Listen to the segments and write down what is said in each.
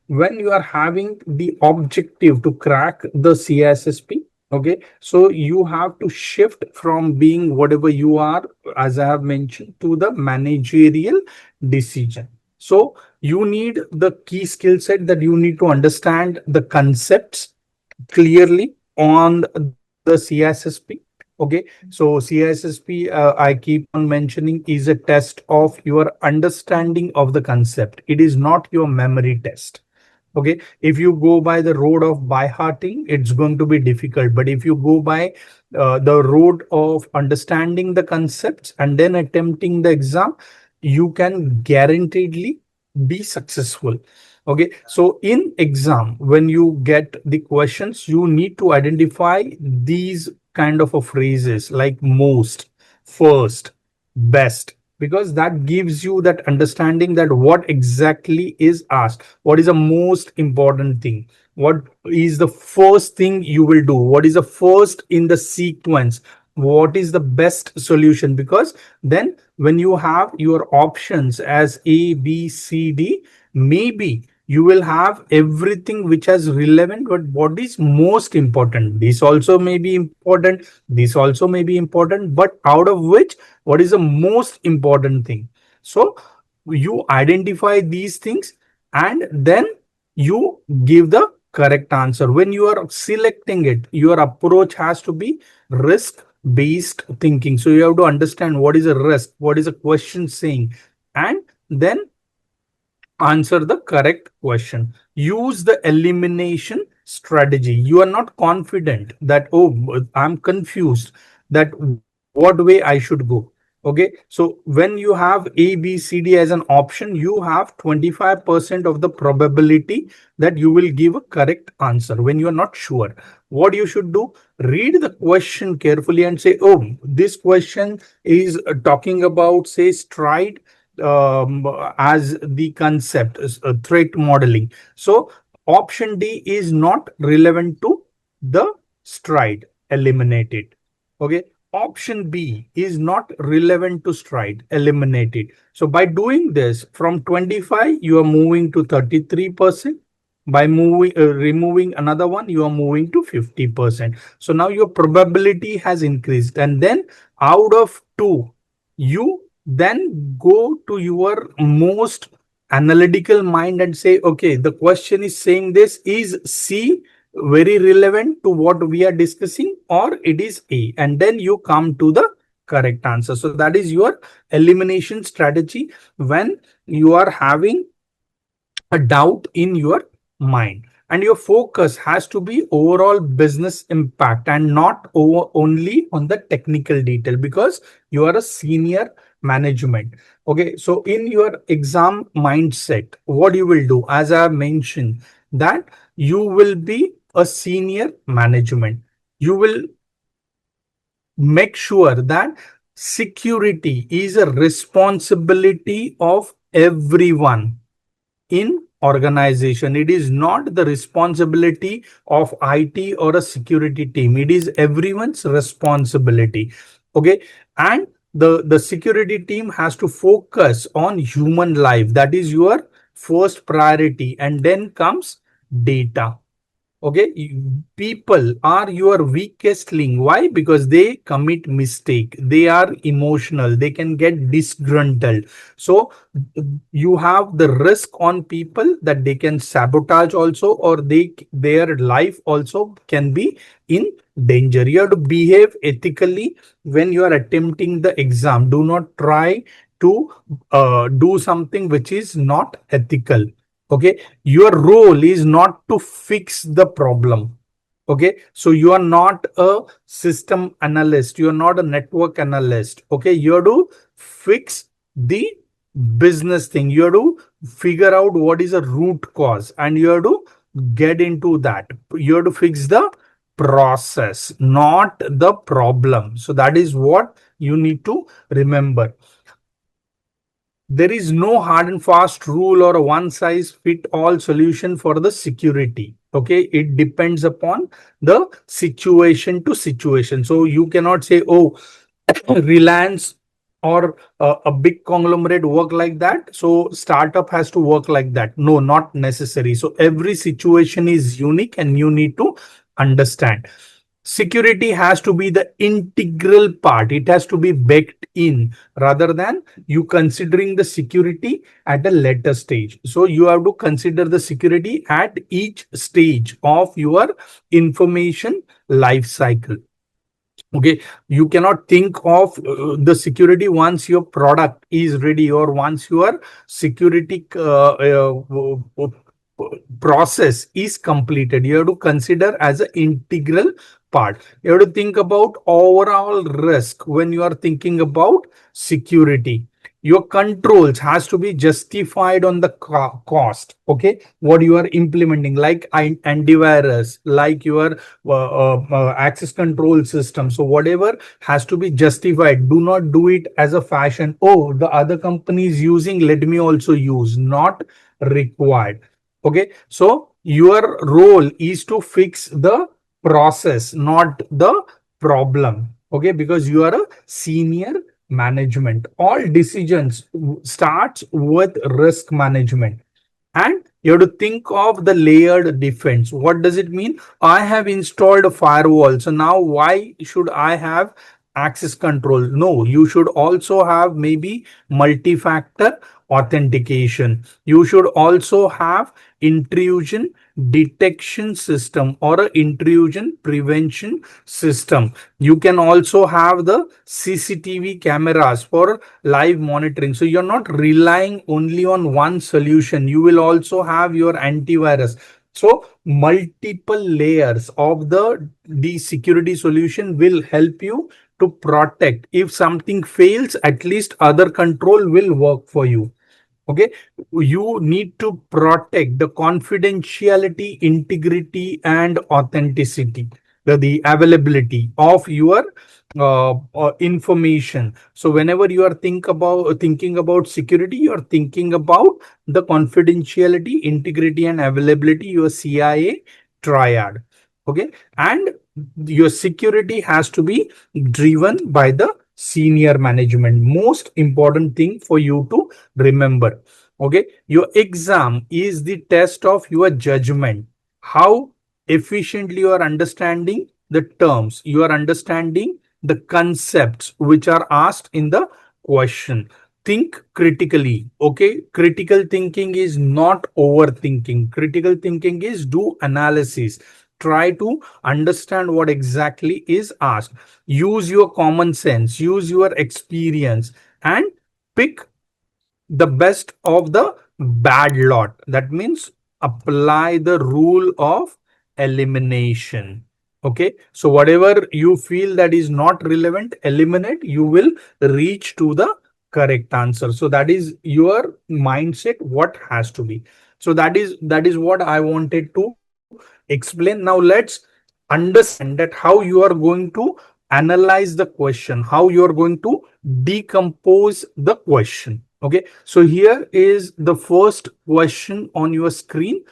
when you are having the objective to crack the CISSP, okay, so you have to shift from being whatever you are, as I have mentioned, to the managerial decision. So you need the key skill set that you need to understand the concepts clearly on the CISSP. Okay, so CISSP, I keep on mentioning, is a test of your understanding of the concept. It is not your memory test. Okay, if you go by the road of by hearting, it's going to be difficult. But if you go by the road of understanding the concepts and then attempting the exam, you can guaranteedly be successful. Okay, so in exam, when you get the questions, you need to identify these kind of a phrases like most, first, best, because that gives you that understanding that what exactly is asked, what is the most important thing, what is the first thing you will do, what is the first in the sequence, what is the best solution. Because then when you have your options as A, B, C, D, maybe you will have everything which is relevant, but what is most important, this also may be important, this also may be important, but out of which, what is the most important thing. So you identify these things and then you give the correct answer. When you are selecting it, your approach has to be risk based thinking. So you have to understand what is a risk, what is a question saying, and then answer the correct question. Use the elimination strategy. You are not confident that, oh, I'm confused that what way I should go. Okay, so when you have A, B, C, D as an option, you have 25% of the probability that you will give a correct answer. When you are not sure, what you should do, read the question carefully and say, oh, this question is talking about, say, stride as the concept, threat modeling. So option D is not relevant to the stride, eliminate it. Okay, option B is not relevant to stride, eliminate it. So by doing this, from 25 you are moving to 33%. By moving removing another one, you are moving to 50%. So now your probability has increased, and then out of two, you then go to your most analytical mind and say, okay, the question is saying this, is C very relevant to what we are discussing, or it is A, and then you come to the correct answer. So that is your elimination strategy when you are having a doubt in your mind. And your focus has to be overall business impact and not only on the technical detail, because you are a senior management. Okay, so in your exam mindset, what you will do, as I have mentioned, that you will be a senior management. You will make sure that security is a responsibility of everyone in organization. It is not the responsibility of IT or a security team. It is everyone's responsibility. Okay, and the security team has to focus on human life. That is your first priority, and then comes data. Okay, people are your weakest link. Why? Because they commit mistake, they are emotional, they can get disgruntled. So you have the risk on people that they can sabotage also, or their life also can be in danger. You have to behave ethically when you are attempting the exam. Do not try to do something which is not ethical. Okay, your role is not to fix the problem. Okay, so you are not a system analyst, you are not a network analyst. Okay, you have to fix the business thing, you have to figure out what is a root cause, and you have to get into that. You have to fix the process, not the problem. So that is what you need to remember. There is no hard and fast rule or a one size fit all solution for the security. Okay, it depends upon the situation to situation. So you cannot say, oh, Reliance or a big conglomerate work like that, so startup has to work like that? No, not necessary. So every situation is unique and you need to understand. Security has to be the integral part, it has to be baked in, rather than you considering the security at a later stage. So you have to consider the security at each stage of your information life cycle. Okay, you cannot think of the security once your product is ready, or once your security process is completed. You have to consider as an integral part. You have to think about overall risk when you are thinking about security. Your controls has to be justified on the cost. Okay, what you are implementing, like antivirus, like your access control system. So whatever has to be justified. Do not do it as a fashion. Oh, the other company is using, let me also use. Not required. Okay, so your role is to fix the process, not the problem. Okay, because you are a senior management. All decisions starts with risk management. And you have to think of the layered defense. What does it mean? I have installed a firewall, so now why should I have access control? No, you should also have maybe multi-factor authentication. You should also have intrusion detection system or a intrusion prevention system. You can also have the CCTV cameras for live monitoring. So you're not relying only on one solution. You will also have your antivirus. So multiple layers of the security solution will help you to protect. If something fails, at least other control will work for you. Okay, you need to protect the confidentiality, integrity, and authenticity, the availability of your information. So whenever you are thinking about security, you are thinking about the confidentiality, integrity, and availability, your CIA triad. Okay, and your security has to be driven by the senior management. Most important thing for you to remember. Okay, your exam is the test of your judgment. How efficiently you are understanding the terms, you are understanding the concepts which are asked in the question. Think critically. Okay, critical thinking is not overthinking. Critical thinking is do analysis, try to understand what exactly is asked. Use your common sense, use your experience, and pick the best of the bad lot. That means apply the rule of elimination. Okay, so whatever you feel that is not relevant, eliminate. You will reach to the correct answer. So that is your mindset, what has to be. So that is what I wanted to explain. Now let's understand that how you are going to analyze the question, how you are going to decompose the question. Okay, so here is the first question on your screen.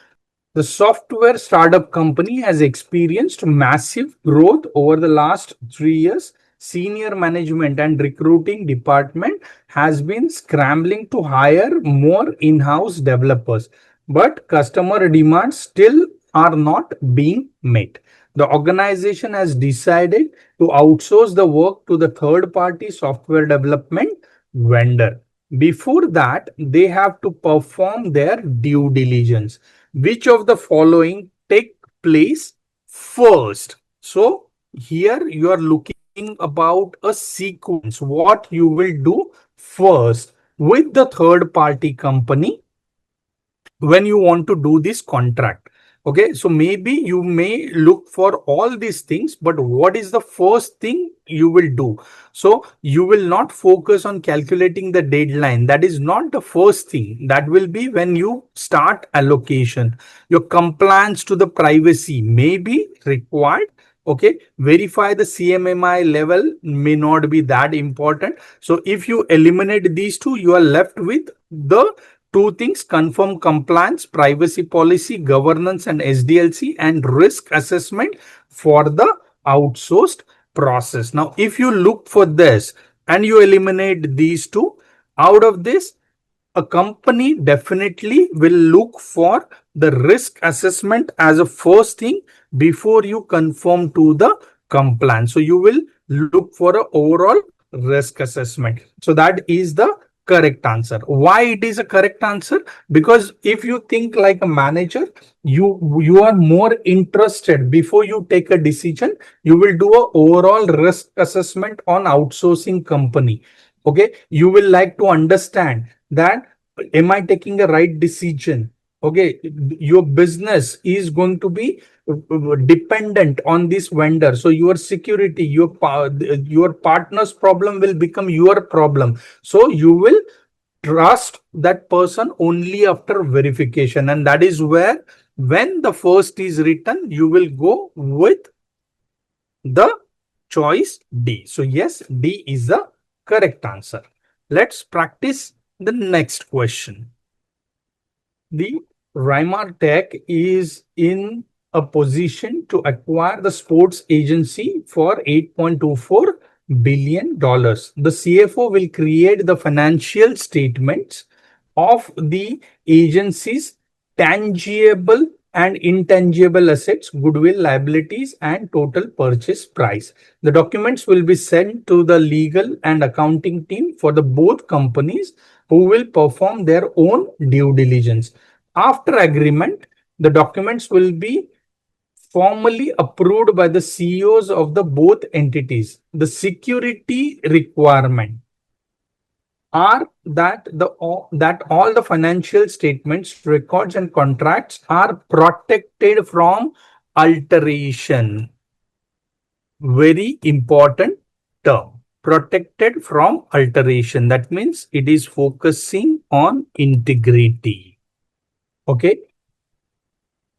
The software startup company has experienced massive growth over the last 3 years. Senior management and recruiting department has been scrambling to hire more in-house developers, but customer demands still are not being met. The organization has decided to outsource the work to the third-party software development vendor. Before that, they have to perform their due diligence. Which of the following take place first? So here you are looking about a sequence, what you will do first with the third party company when you want to do this contract. Okay, so maybe you may look for all these things, but what is the first thing you will do? So you will not focus on calculating the deadline. That is not the first thing. That will be when you start allocation. Your compliance to the privacy may be required. Okay, verify the CMMI level may not be that important. So if you eliminate these two, you are left with the two things: confirm compliance, privacy policy, governance, and SDLC, and risk assessment for the outsourced process. Now, if you look for this, and you eliminate these two. Out of this, a company definitely will look for the risk assessment as a first thing before you conform to the compliance. So you will look for a overall risk assessment. So that is the correct answer. Why it is a correct answer? Because if you think like a manager, you are more interested before you take a decision, you will do a overall risk assessment on outsourcing company. Okay, you will like to understand that am I taking a right decision. Okay, your business is going to be dependent on this vendor, so your security, your partner's problem will become your problem. So you will trust that person only after verification, and that is where, when the first is written, you will go with the choice D. So yes, D is the correct answer. Let's practice the next question. The Raimar Tech is in a position to acquire the sports agency for $8.24 billion. The CFO will create the financial statements of the agency's tangible and intangible assets, goodwill, liabilities, and total purchase price. The documents will be sent to the legal and accounting team for the both companies, who will perform their own due diligence. After agreement, the documents will be formally approved by the CEOs of the both entities. The security requirement are that all the financial statements, records, and contracts are protected from alteration. Very important term. Protected from alteration. That means it is focusing on integrity. Okay.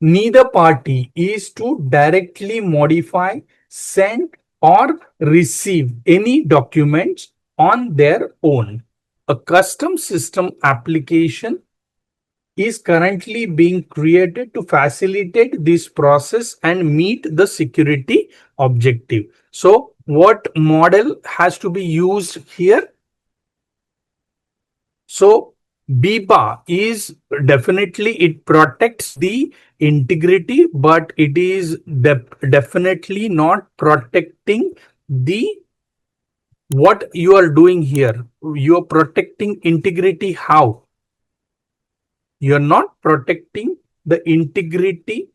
Neither party is to directly modify, send, or receive any documents on their own. A custom system application is currently being created to facilitate this process and meet the security objective. So, what model has to be used here? So, BIBA is definitely, it protects the integrity, but it is definitely not protecting the what you are doing here. You are protecting integrity. How? You are not protecting the integrity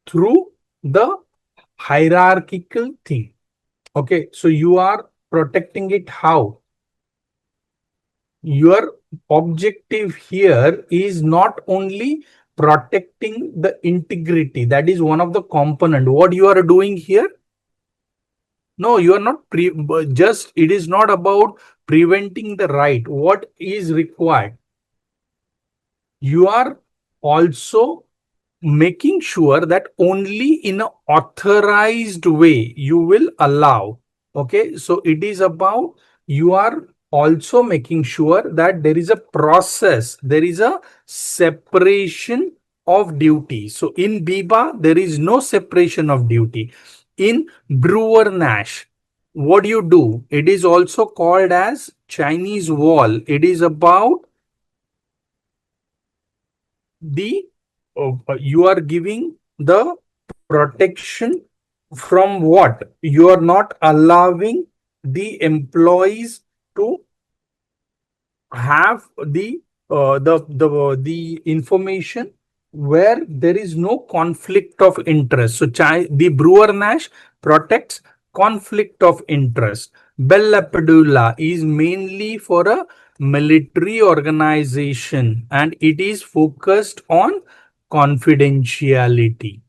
through the hierarchical thing. Okay, so you are protecting it how? Your objective here is not only protecting the integrity, that is one of the component. What you are doing here? No, you are not just, it is not about preventing the right. What is required? You are also making sure that only in an authorized way you will allow. Okay, so it is about, you are also making sure that there is a process, there is a separation of duty. So in BIBA, there is no separation of duty. In Brewer Nash, what you do, it is also called as Chinese wall. It is about the you are giving the protection from what? You are not allowing the employees to have the information where there is no conflict of interest. So the Brewer Nash protects conflict of interest. Bell Lapidula is mainly for a military organization and it is focused on confidentiality.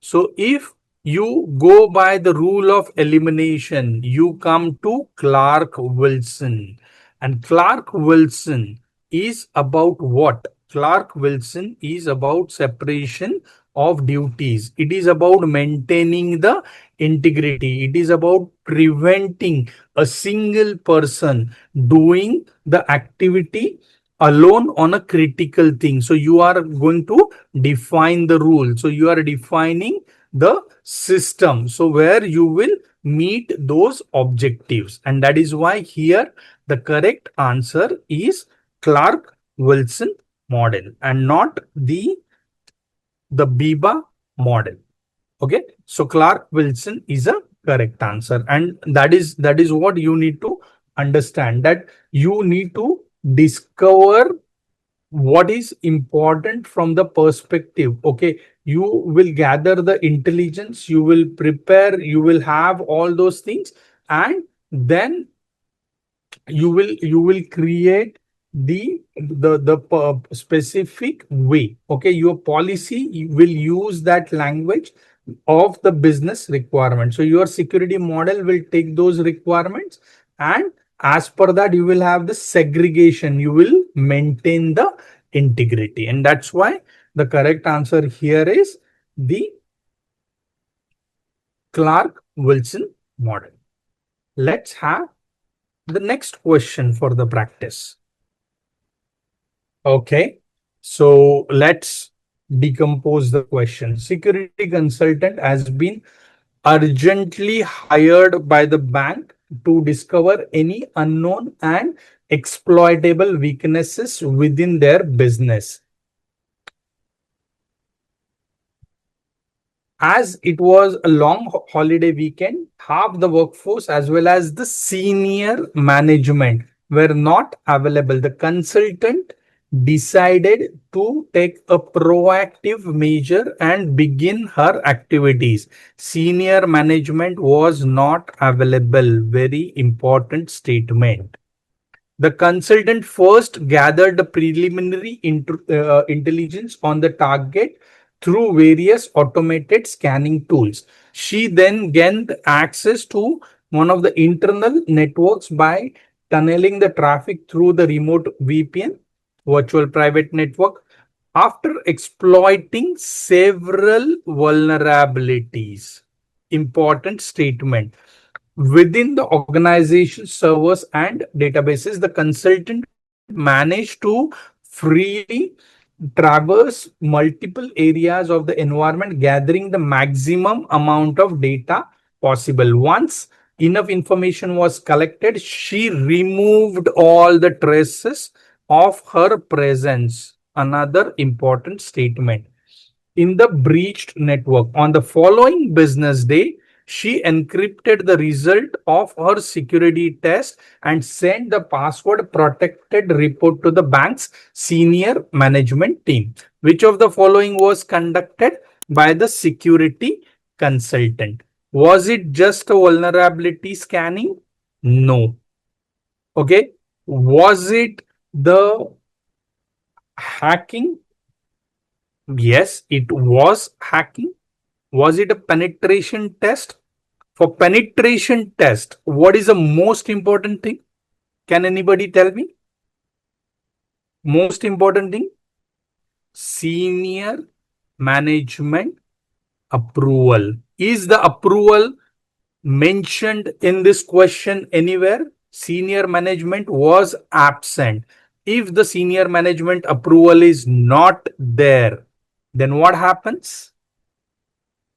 So if you go by the rule of elimination, you come to Clark Wilson. And Clark Wilson is about what? Clark Wilson is about separation of duties. It is about maintaining the integrity. It is about preventing a single person doing the activity alone on a critical thing. So you are going to define the rule. So you are defining the system. So where you will meet those objectives. And that is why here the correct answer is Clark Wilson model and not the Biba model. Okay, so Clark Wilson is a correct answer, and that is what you need to understand, that you need to discover what is important from the perspective. Okay, you will gather the intelligence, you will prepare, you will have all those things, and then you will create the specific way. Okay, your policy will use that language of the business requirement. So your security model will take those requirements, and as per that you will have the segregation, you will maintain the integrity. And that's why the correct answer here is the Clark Wilson model. Let's have the next question for the practice. Okay, so let's decompose the question. Security consultant has been urgently hired by the bank to discover any unknown and exploitable weaknesses within their business. As it was a long holiday weekend, half the workforce as well as the senior management were not available. The consultant decided to take a proactive measure and begin her activities. Senior management was not available. Very important statement. The consultant first gathered the preliminary intelligence on the target through various automated scanning tools. She then gained access to one of the internal networks by tunneling the traffic through the remote VPN, virtual private network, after exploiting several vulnerabilities. Important statement. Within the organization servers and databases, the consultant managed to freely traverse multiple areas of the environment, gathering the maximum amount of data possible. Once enough information was collected, she removed all the traces of her presence. Another important statement. In the breached network, on the following business day, she encrypted the result of her security test and sent the password protected report to the bank's senior management team. Which of the following was conducted by the security consultant? Was it just a vulnerability scanning? No. Okay. Was it the hacking? Yes, it was hacking. Was it a penetration test? For penetration test, what is the most important thing? Can anybody tell me? Most important thing? Senior management approval. Is the approval mentioned in this question anywhere? Senior management was absent. If the senior management approval is not there, then what happens?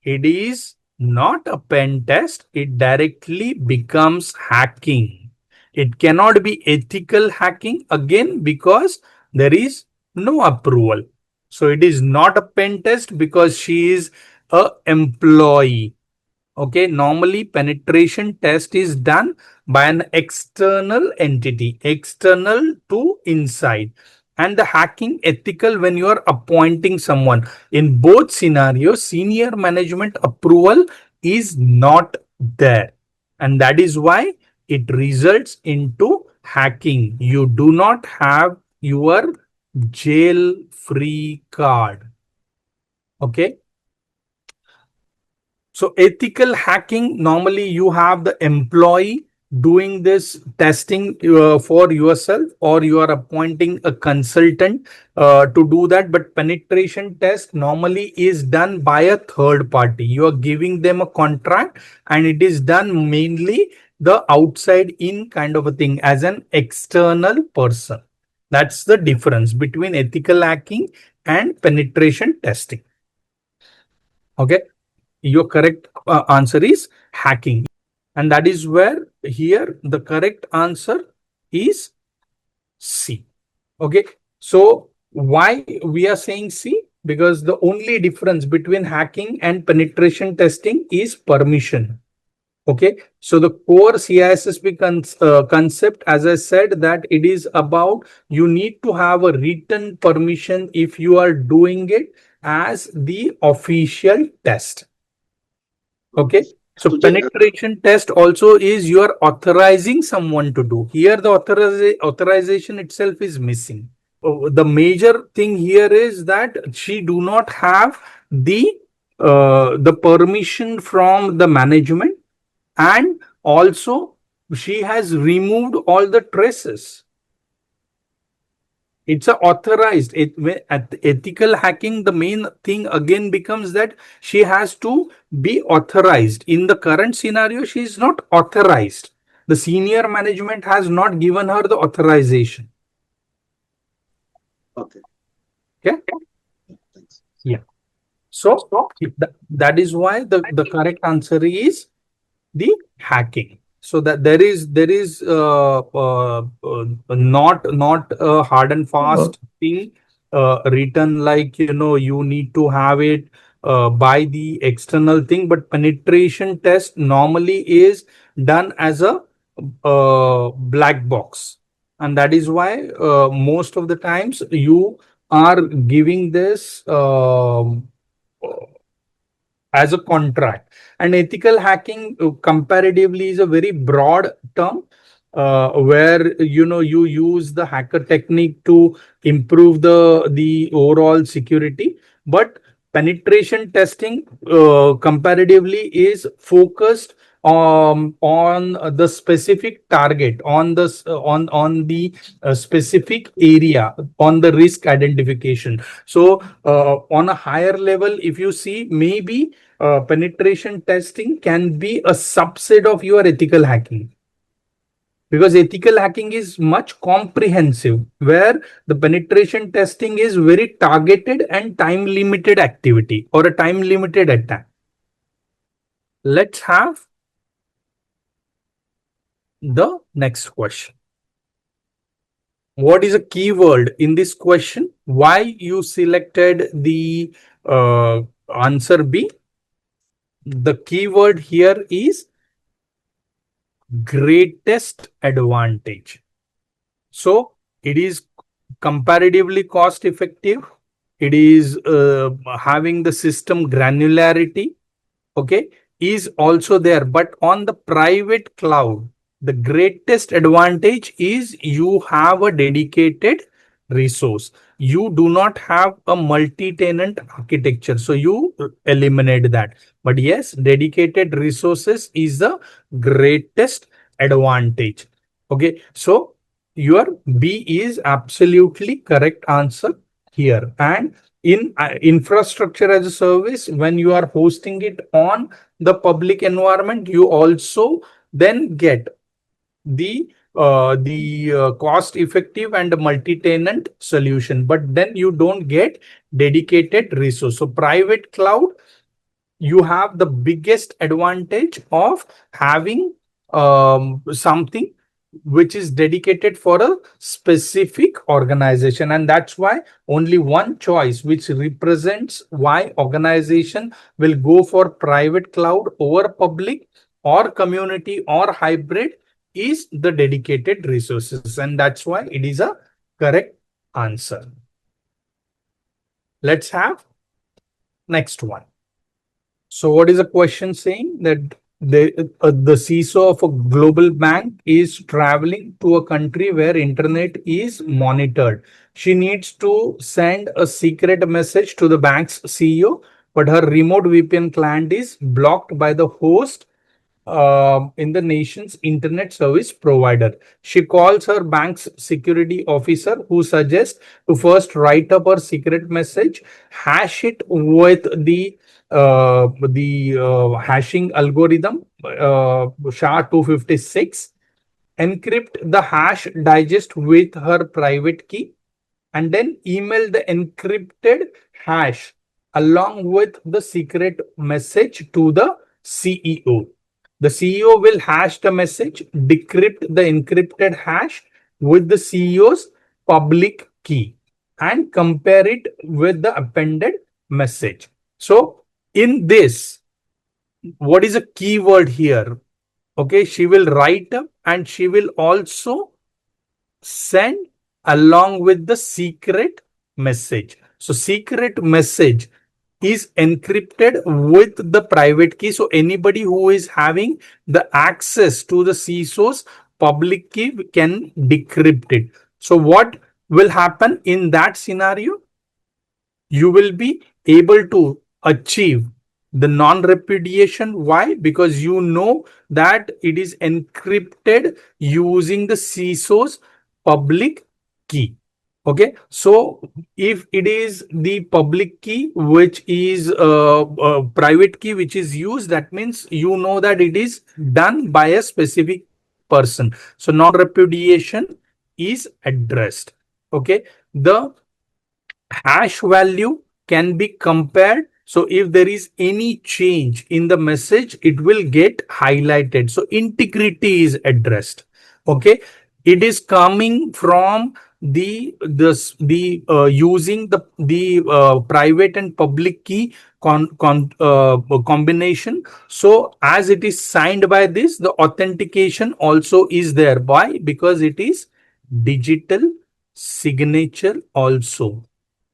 It is not a pen test, it directly becomes hacking. It cannot be ethical hacking again because there is no approval. So it is not a pen test because she is a employee. Okay, normally penetration test is done by an external entity, external to inside. And the hacking ethical when you are appointing someone. In both scenarios, senior management approval is not there. And that is why it results into hacking. You do not have your jail free card. Okay. So ethical hacking, normally you have the employee doing this testing for yourself, or you are appointing a consultant to do that. But penetration test normally is done by a third party. You are giving them a contract and it is done mainly the outside in kind of a thing as an external person. That's the difference between ethical hacking and penetration testing. Okay. Your correct answer is hacking. And that is where here the correct answer is C. Okay. So why we are saying C? Because the only difference between hacking and penetration testing is permission. Okay, so the core CISSP concept, as I said, that it is about you need to have a written permission if you are doing it as the official test. Okay, so So just penetration test also is you are authorizing someone to do. Here, the authorization itself is missing. The major thing here is that she do not have the permission from the management, and also she has removed all the traces. It's a authorized at ethical hacking. The main thing again becomes that she has to be authorized. In the current scenario, she is not authorized. The senior management has not given her the authorization. okay. Okay. Yeah, thanks. Yeah. So that is why the correct answer is the hacking. So that there is not a hard and fast thing written, like you need to have it by the external thing, but penetration test normally is done as a black box, and that is why most of the times you are giving this as a contract. And ethical hacking comparatively is a very broad term, where you use the hacker technique to improve the overall security. But penetration testing comparatively is focused on the specific target, on the specific area, on the risk identification. So on a higher level, if you see, maybe penetration testing can be a subset of your ethical hacking, because ethical hacking is much comprehensive, where the penetration testing is very targeted and time limited activity, or a time limited attack. Let's have the next question. What is a keyword in this question? Why you selected the answer B? The keyword here is greatest advantage. So it is comparatively cost effective. It is having the system granularity. Okay, is also there. But on the private cloud, the greatest advantage is you have a dedicated resource. You do not have a multi-tenant architecture, so you eliminate that. But yes, dedicated resources is the greatest advantage. Okay, so your B is absolutely correct answer here. And in infrastructure as a service, when you are hosting it on the public environment, you also then get the cost effective and multi-tenant solution, but then you don't get dedicated resource. So private cloud, you have the biggest advantage of having something which is dedicated for a specific organization. And that's why only one choice which represents why organization will go for private cloud over public or community or hybrid is the dedicated resources, and that's why it is a correct answer. Let's have next one. So what is the question saying? That the CISO of a global bank is traveling to a country where internet is monitored. She needs to send a secret message to the bank's CEO, but her remote VPN client is blocked by the host in the nation's internet service provider. She calls her bank's security officer, who suggests to first write up her secret message, hash it with the hashing algorithm SHA-256, encrypt the hash digest with her private key, and then email the encrypted hash along with the secret message to the CEO. The CEO will hash the message, decrypt the encrypted hash with the CEO's public key, and compare it with the appended message. So in this, what is a keyword here? Okay, she will write up and she will also send along with the secret message. So secret message is encrypted with the private key. So anybody who is having the access to the CISO's public key can decrypt it. So what will happen in that scenario? You will be able to achieve the non-repudiation. Why? Because you know that it is encrypted using the CISO's public key. Okay, so if it is the public key which is private key which is used, that means you know that it is done by a specific person. So non-repudiation is addressed. Okay, the hash value can be compared. So if there is any change in the message, it will get highlighted. So integrity is addressed. Okay, it is coming from the using the private and public key combination. So as it is signed by this, the authentication also is there. Why? Because it is digital signature also.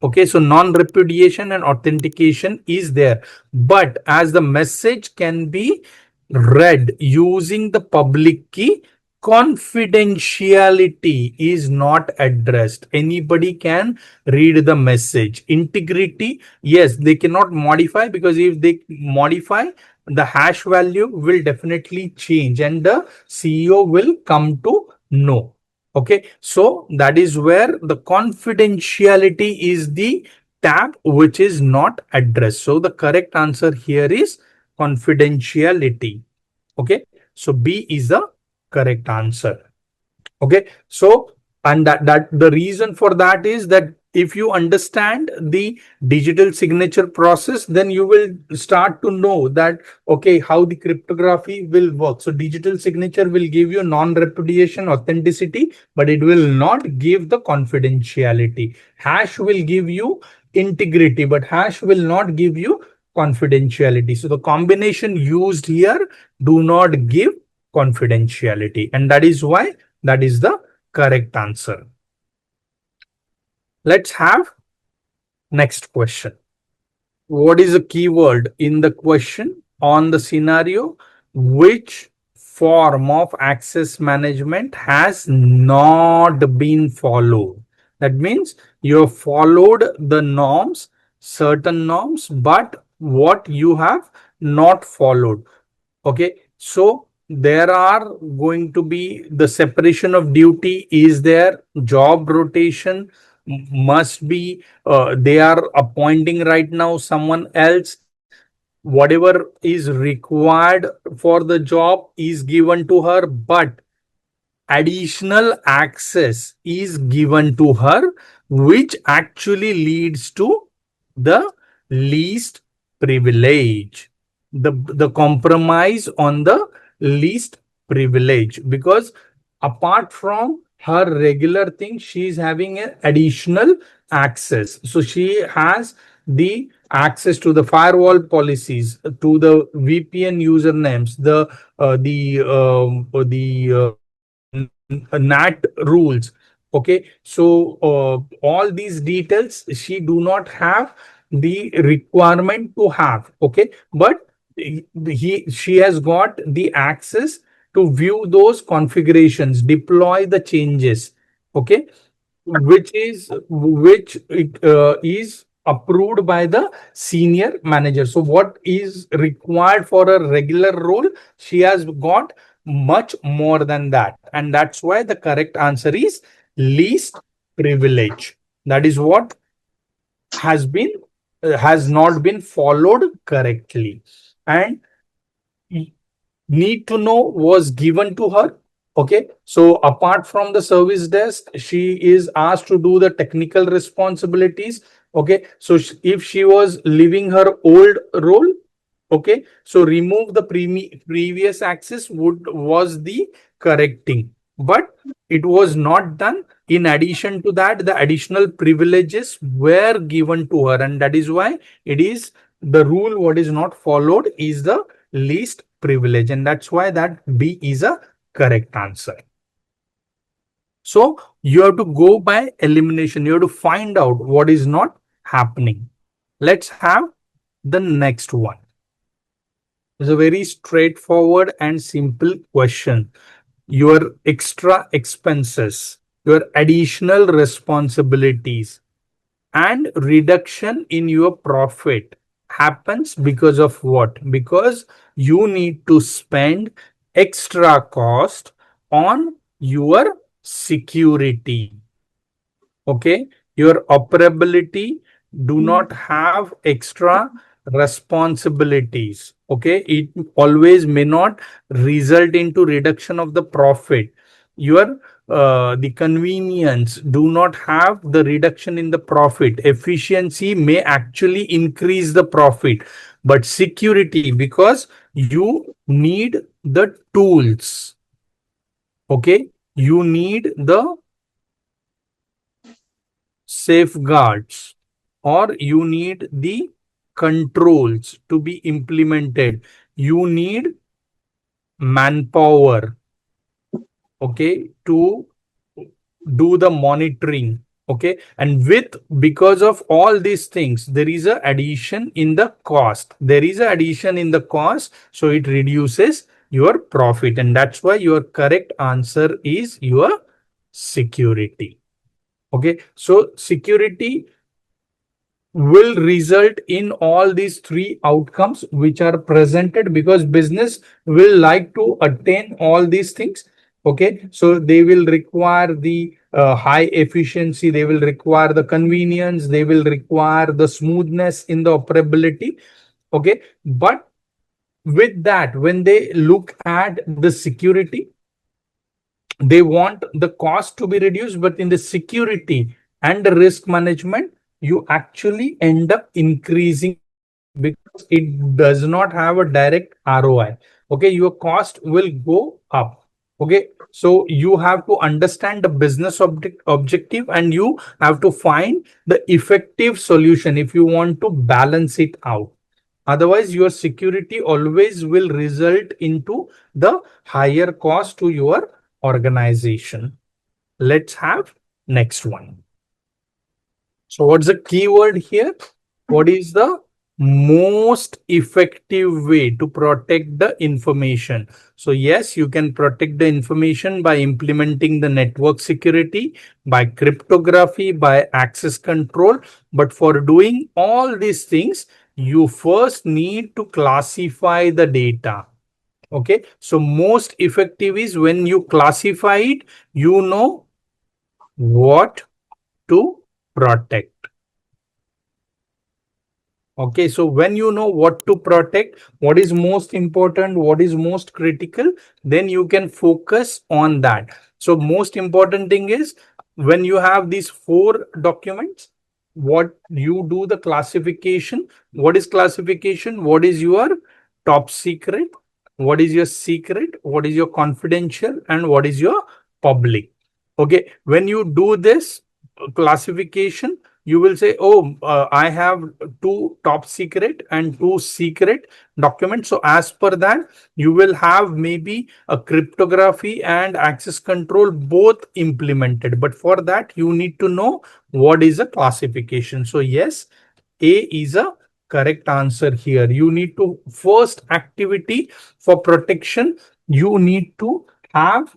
Okay, so non-repudiation and authentication is there. But as the message can be read using the public key, confidentiality is not addressed. Anybody can read the message. Integrity, yes, they cannot modify, because if they modify, the hash value will definitely change and the CEO will come to know. Okay, so that is where the confidentiality is the tab which is not addressed. So the correct answer here is confidentiality. Okay, so B is the correct answer. Okay, so and that the reason for that is that if you understand the digital signature process, then you will start to know that okay, how the cryptography will work. So digital signature will give you non-repudiation authenticity, but it will not give the confidentiality. Hash will give you integrity, but hash will not give you confidentiality. So the combination used here do not give confidentiality, and that is why that is the correct answer. Let's have next question. What is the keyword in the question on the scenario? Which form of access management has not been followed? That means you have followed the norms, certain norms, but what you have not followed. Okay, so there are going to be the separation of duty is there, job rotation must be, they are appointing right now someone else. Whatever is required for the job is given to her, but additional access is given to her, which actually leads to the least privilege, the compromise on the least privilege, because apart from her regular thing, she is having an additional access. So she has the access to the firewall policies, to the VPN usernames, the NAT rules. Okay, so all these details she do not have the requirement to have. Okay, but she has got the access to view those configurations, deploy the changes. Okay, which is approved by the senior manager. So what is required for a regular role, she has got much more than that, and that's why the correct answer is least privilege. That is what has been has not been followed correctly, and need to know was given to her. Okay, so apart from the service desk, she is asked to do the technical responsibilities. Okay, so if she was leaving her old role, Okay, so remove the previous access was the correcting, but it was not done. In addition to that, the additional privileges were given to her, and that is why it is the rule. What is not followed is the least privilege, and that's why that B is a correct answer. So you have to go by elimination. You have to find out what is not happening. Let's have the next one. It's a very straightforward and simple question. Your extra expenses, your additional responsibilities, and reduction in your profit happens because of what? Because you need to spend extra cost on your security. Okay, your operability do not have extra responsibilities. Okay, it always may not result into reduction of the profit. Your the convenience do not have the reduction in the profit. Efficiency may actually increase the profit, but security, because you need the tools. Okay, you need the safeguards, or you need the controls to be implemented. You need manpower, okay, to do the monitoring. Okay, and with because of all these things, there is a addition in the cost. There is a addition in the cost, so it reduces your profit, and that's why your correct answer is your security. Okay, so security will result in all these three outcomes which are presented, because business will like to attain all these things. Okay, so they will require the high efficiency, they will require the convenience, they will require the smoothness in the operability. Okay, but with that, when they look at the security, they want the cost to be reduced, but in the security and the risk management, you actually end up increasing the cost, because it does not have a direct ROI. Okay, your cost will go up. Okay, so you have to understand the business objective, and you have to find the effective solution if you want to balance it out. Otherwise, your security always will result into the higher cost to your organization. Let's have next one. So what's the keyword here? What is the most effective way to protect the information? So yes, you can protect the information by implementing the network security, by cryptography, by access control. But for doing all these things, you first need to classify the data. Okay, so most effective is when you classify it, you know what to protect. Okay, so when you know what to protect, what is most important, what is most critical, then you can focus on that. So most important thing is, when you have these four documents, what you do the classification. What is classification? What is your top secret? What is your secret? What is your confidential? And what is your public? Okay, when you do this classification, you will say, oh, I have two top secret and two secret documents. So as per that, you will have maybe a cryptography and access control both implemented. But for that, you need to know what is a classification. So yes, A is a correct answer here. You need to first activity for protection. You need to have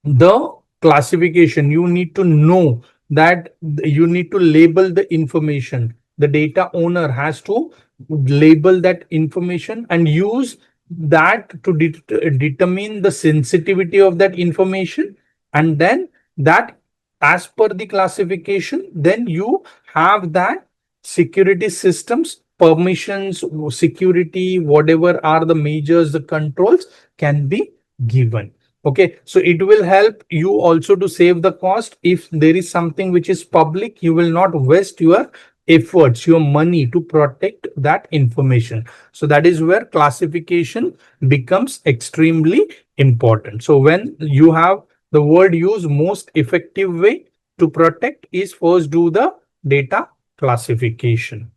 the classification. You need to know that you need to label the information. The data owner has to label that information and use that to determine the sensitivity of that information. And then that, as per the classification, then you have that security systems, permissions, security, whatever are the measures, the controls can be given. Okay, so it will help you also to save the cost. If there is something which is public, you will not waste your efforts, your money to protect that information. So that is where classification becomes extremely important. So when you have the word use, most effective way to protect is first do the data classification.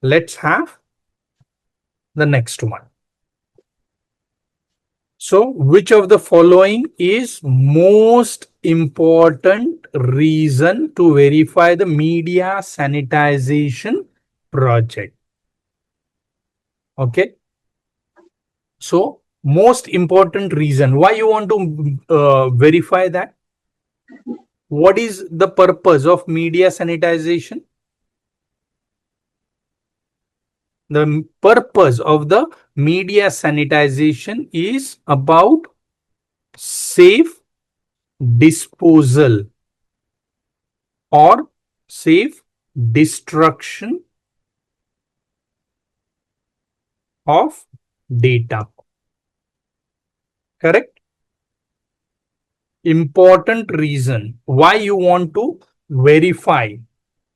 Let's have the next one. So, which of the following is most important reason to verify the media sanitization project? Okay. So, most important reason why you want to verify that? What is the purpose of media sanitization? The purpose of the media sanitization is about safe disposal or safe destruction of data. Correct? Important reason why you want to verify.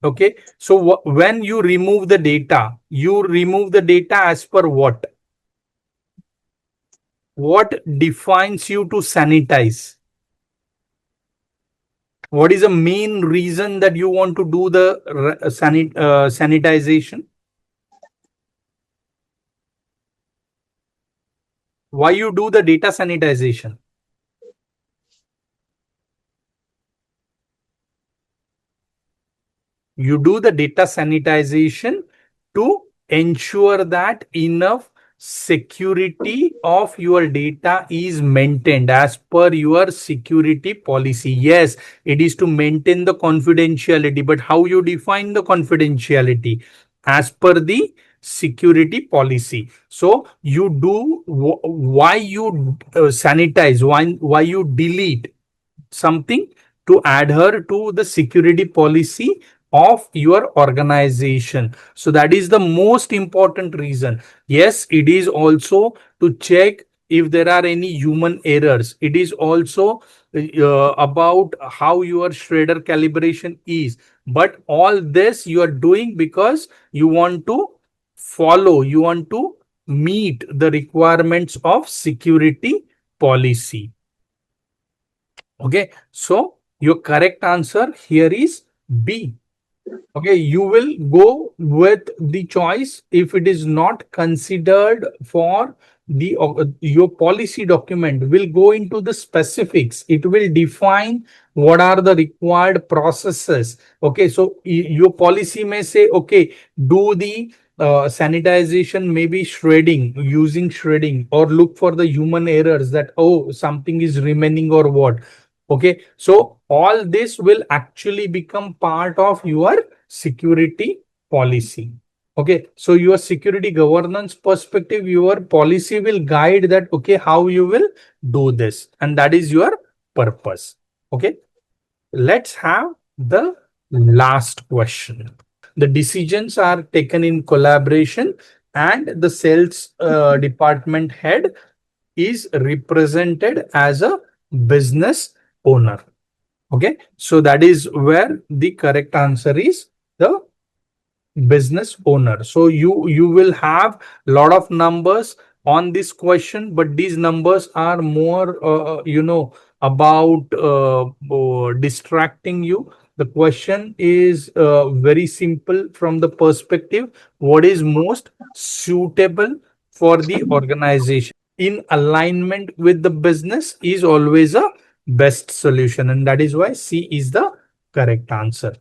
Okay. So when you remove the data, you remove the data as per what? What defines you to sanitize? What is the main reason that you want to do the sanitization? Why you do the data sanitization? You do the data sanitization to ensure that enough security of your data is maintained as per your security policy. Yes, it is to maintain the confidentiality, but how you define the confidentiality? As per the security policy. So you do why you sanitize, why you delete something to adhere to the security policy of your organization. So that is the most important reason. Yes, it is also to check if there are any human errors. It is also about how your shredder calibration is. But all this you are doing because you want to follow, you want to meet the requirements of security policy. Okay, so your correct answer here is B. Okay, you will go with the choice if it is not considered for the your policy document will go into the specifics. It will define what are the required processes. Okay, so your policy may say, okay, do the sanitization, maybe shredding, using shredding, or look for the human errors that, oh, something is remaining or what. Okay, so all this will actually become part of your security policy. Okay, so your security governance perspective, your policy will guide that, okay, how you will do this, and that is your purpose. Okay, let's have the last question. The decisions are taken in collaboration, and the sales department head is represented as a business owner. Okay, so that is where the correct answer is the business owner. So you will have a lot of numbers on this question, but these numbers are more about distracting you. The question is very simple from the perspective what is most suitable for the organization in alignment with the business is always a best solution, and that is why C is the correct answer.